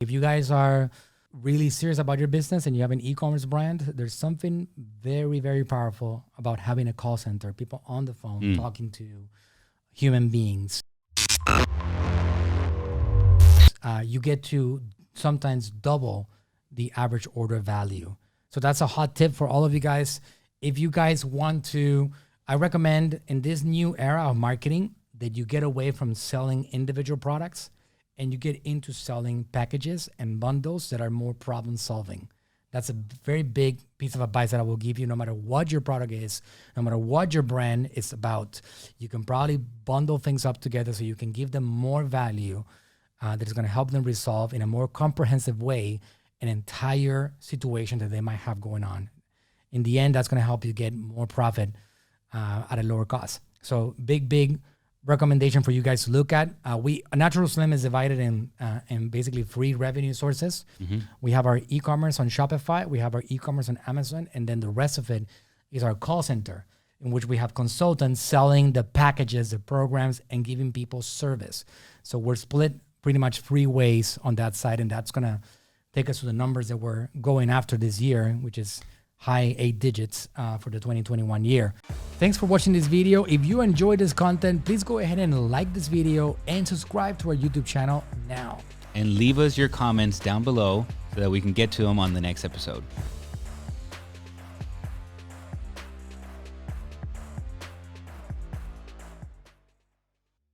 If you guys are really serious about your business and you have an e-commerce brand, there's something very, very powerful about having a call center, people on the phone talking to human beings. You get to sometimes double the average order value. So that's a hot tip for all of you guys. If you guys want to, I recommend in this new era of marketing that you get away from selling individual products and you get into selling packages and bundles that are more problem solving. That's a very big piece of advice that I will give you no matter what your product is, no matter what your brand is about. You can probably bundle things up together so you can give them more value that is going to help them resolve in a more comprehensive way an entire situation that they might have going on. In the end, that's going to help you get more profit at a lower cost. So big recommendation for you guys to look at. Natural Slim is divided in basically 3 revenue sources. We have our e-commerce on Shopify, we have our e-commerce on Amazon, and then the rest of it is our call center, in which we have consultants selling the packages, the programs, and giving people service. So we're split pretty much 3 ways on that side, and that's gonna take us to the numbers that we're going after this year, which is high 8 digits for the 2021 year. Thanks for watching this video. If you enjoyed this content, please go ahead and like this video and subscribe to our YouTube channel now. And leave us your comments down below so that we can get to them on the next episode.